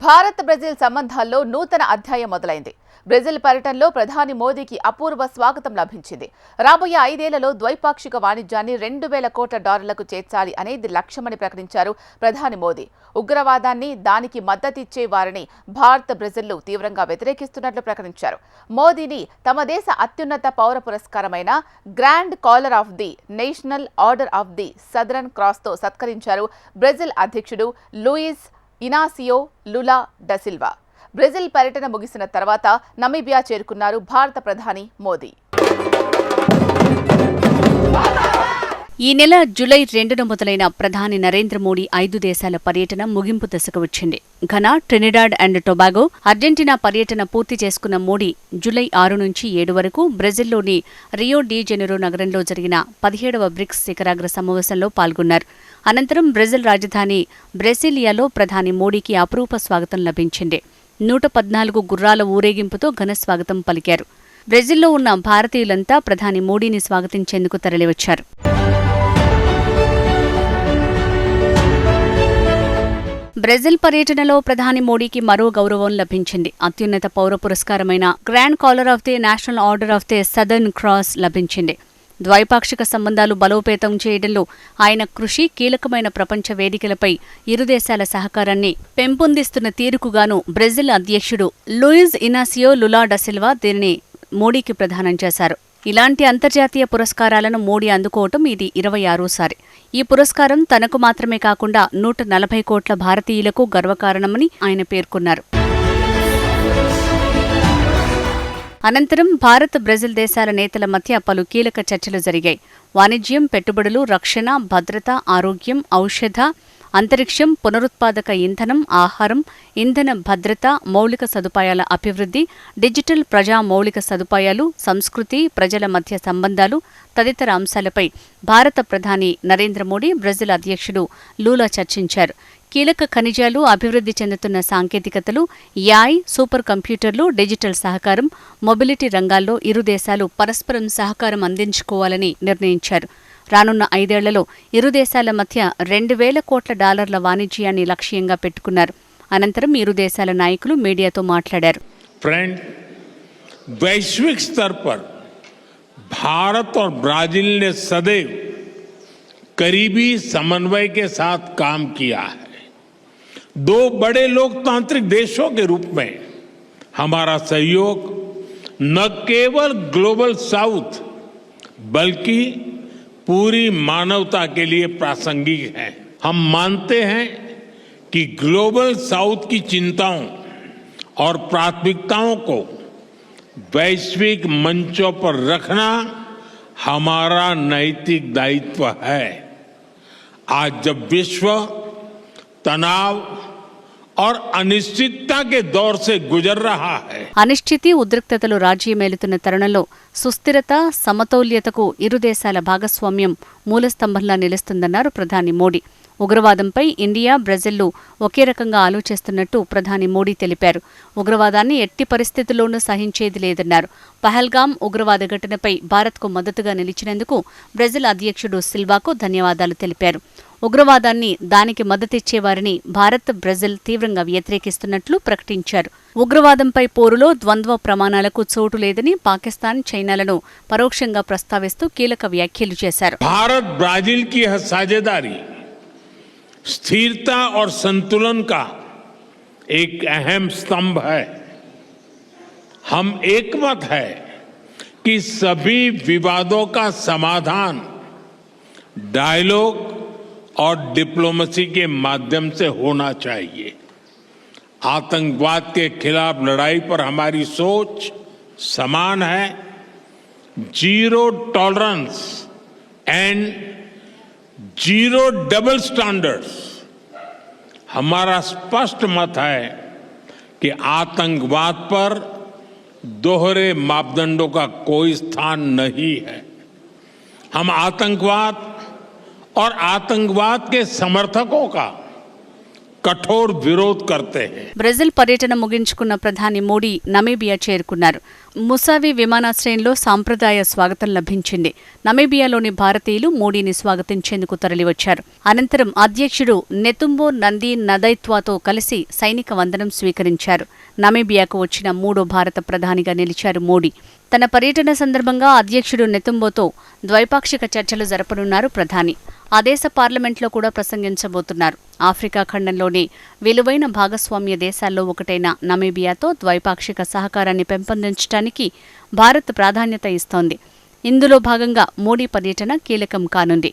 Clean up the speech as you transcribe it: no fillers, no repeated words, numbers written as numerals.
Bharat Brazil సంబంధాల్లో నూతన అధ్యాయం మొదలైంది. బ్రెజిల్ పర్యటనలో ప్రధాని మోదీకి అపూర్వ స్వాగతం లభించింది. రాబోయే 5 ఏళ్లలో ద్వైపాక్షిక వాణిజ్యాన్ని 2000 కోట్ల డాలర్లకు చేర్చాలి అనేది లక్ష్యమని ప్రకటించారు ప్రధాని మోదీ. ఉగ్రవాదాన్ని, దానికి మద్దతిచ్చే వారిని భారత్ బ్రెజిల్లు తీవ్రంగా వ్యతిరేకిస్తున్నట్లు ప్రకటించారు. మోదీని తమ దేశ అత్యున్నత పౌర పురస్కారమైన grand collar of the national order of the southern క్రాస్తో సత్కరించారు బ్రెజిల్ అధ్యక్షుడు Luiz Inacio Lula da Silva. Brazil పర్యటన ముగిసిన తర్వాత నమీబియా చేరుకున్నారు భారత ప్రధాని మోదీ. ఈ నెల జూలై 2న మొదలైన ప్రధాని నరేంద్ర మోడీ 5 దేశాల పర్యటన ముగింపు దశకు వచ్చింది. Ghana, Trinidad and Tobago, Argentina పర్యటన పూర్తి చేసుకున్న మోడీ జూలై 6 నుంచి 7 వరకు బ్రెజిల్లోని రియో డి జెనెరో నగరంలో జరిగిన 17వ బ్రిక్స్ శిఖరాగ్ర సమావేశంలో పాల్గొన్నారు. అనంతరం బ్రెజిల్ రాజధాని బ్రెసిలియాలో ప్రధాని మోడీకి అపురూప స్వాగతం లభించింది. 114 గుర్రాల ఊరేగింపుతో ఘన స్వాగతం పలికారు. బ్రెజిల్లో ఉన్న భారతీయులంతా ప్రధాని మోడీని స్వాగతించేందుకు తరలివచ్చారు. బ్రెజిల్ పర్యటనలో ప్రధాని మోడీకి మరో గౌరవం లభించింది. అత్యున్నత పౌర పురస్కారమైన grand collar of the national order of the southern cross లభించింది. ద్వైపాక్షిక సంబంధాలు బలోపేతం చేయడంలో ఆయన కృషి కీలకమైన. ప్రపంచ వేదికలపై ఇరు దేశాల సహకారాన్ని పెంపొందిస్తున్న తీరుకుగాను బ్రెజిల్ అధ్యక్షుడు Luiz Inacio Lula da Silva దీనిని మోడీకి ప్రదానం చేశారు. ఇలాంటి అంతర్జాతీయ పురస్కారాలను మోడీ అందుకోవటం ఇది 26సారి. ఈ పురస్కారం తనకు మాత్రమే కాకుండా 140 కోట్ల భారతీయులకు గర్వకారణమని ఆయన పేర్కొన్నారు. అనంతరం భారత్, బ్రెజిల్ దేశాల నేతల మధ్య పలు కీలక చర్చలు జరిగాయి. వాణిజ్యం, పెట్టుబడులు, రక్షణ, భద్రత, ఆరోగ్యం, ఔషధ, అంతరిక్షం, పునరుత్పాదక ఇంధనం, ఆహారం, ఇంధన భద్రత, మౌలిక సదుపాయాల అభివృద్ధి, డిజిటల్ ప్రజా మౌలిక సదుపాయాలు, సంస్కృతి, ప్రజల మధ్య సంబంధాలు తదితర అంశాలపై భారత ప్రధాని నరేంద్ర మోడీ, బ్రెజిల్ అధ్యక్షుడు లూలా చర్చించారు. కీలక ఖనిజాలు, అభివృద్ధి చెందుతున్న సాంకేతికతలు, యాయ్, సూపర్ కంప్యూటర్లు, డిజిటల్ సహకారం, మొబిలిటీ రంగాల్లో ఇరు దేశాలు పరస్పరం సహకారం అందించుకోవాలని నిర్ణయించారు. రానున్న 5 ఏళ్లలో ఇరు దేశాల మధ్య 2000 కోట్ల డాలర్ల వాణిజ్యాన్ని లక్ష్యంగా పెట్టుకున్నారు. అనంతరం ఇరు దేశాల నాయకులు మీడియాతో మాట్లాడారు. फ्रेंड, वैश्विक स्तर पर भारत और ब्राजील ने सदैव करीबी समन्वय के साथ काम किया है. 2 बड़े लोकतांत्रिक देशों के रूप में हमारा सहयोग न केवल ग्लोबल साउथ बल्कि पूरी मानवता के लिए प्रासंगिक है. हम मानते हैं कि ग्लोबल साउथ की चिंताओं और प्राथमिकताओं को वैश्विक मंचों पर रखना हमारा नैतिक दायित्व है. आज जब विश्व तनाव और अनिश्चितता के दौर से गुजर रहा है. అనిశ్చితి, ఉద్రిక్తతలు రాజ్యమేలుతున్న తరుణంలో సుస్థిరత, సమతౌల్యతకు ఇరు దేశాల భాగస్వామ్యం మూలస్తంభంలా నిలుస్తుందన్నారు ప్రధాని మోడీ. ఉగ్రవాదంపై ఇండియా, బ్రెజిల్లు ఒకే రకంగా ఆలోచిస్తున్నట్టు ప్రధాని మోడీ తెలిపారు. ఉగ్రవాదాన్ని ఎట్టి పరిస్థితుల్లోనూ సహించేది లేదన్నారు. పహల్గాం ఉగ్రవాద ఘటనపై భారత్కు మద్దతుగా నిలిచినందుకు బ్రెజిల్ అధ్యక్షుడు సిల్వాకు ధన్యవాదాలు తెలిపారు. ఉగ్రవాదాన్ని, దానికి మద్దతిచ్చేవారిని భారత్, బ్రెజిల్ తీవ్రంగా వ్యతిరేకిస్తున్నట్లు ప్రకటించారు. ఉగ్రవాదంపై పోరులో ద్వంద్వ ప్రమాణాలకు చోటు లేదని పాకిస్తాన్, చైనాలను పరోక్షంగా ప్రస్తావిస్తూ కీలక వ్యాఖ్యలు చేశారు. भारत ब्राजील की यह साझेदारी स्थिरता और संतुलन का एक अहम स्तंभ है. हम एकमत है कि सभी विवादों का समाधान डायलॉग और डिप्लोमेसी के माध्यम से होना चाहिए. आतंकवाद के खिलाफ लड़ाई पर हमारी सोच समान है. Zero tolerance and zero double standards. हमारा स्पष्ट मत है कि आतंकवाद पर दोहरे मापदंडों का कोई स्थान नहीं है. हम आतंकवाद और आतंकवाद के समर्थकों का कठोर विरोध करते हैं। బ్రెజిల్ పర్యటన ముగించుకున్న ప్రధాని మోడీ నమీబియా చేరుకున్నారు. ముసావి విమానాశ్రయంలో సాంప్రదాయ స్వాగతం లభించింది. నమీబియాలోని భారతీయులు మోడీని స్వాగతించేందుకు తరలివచ్చారు. అనంతరం అధ్యక్షుడు నెతుంబో నంది నదైత్వాతో కలిసి సైనిక వందనం స్వీకరించారు. నమీబియాకు వచ్చిన మూడో భారత ప్రధానిగా నిలిచారు మోడీ. తన పర్యటన సందర్భంగా అధ్యక్షుడు నెతుంబోతో ద్వైపాక్షిక చర్చలు జరపనున్నారు ప్రధాని. ఆ దేశ పార్లమెంట్లో కూడా ప్రసంగించబోతున్నారు. ఆఫ్రికా ఖండంలోని విలువైన భాగస్వామ్య దేశాల్లో ఒకటైన నమీబియాతో ద్వైపాక్షిక సహకారాన్ని పెంపొందించడానికి భారత్ ప్రాధాన్యత ఇస్తోంది. ఇందులో భాగంగా మోడీ పర్యటన కీలకం కానుంది.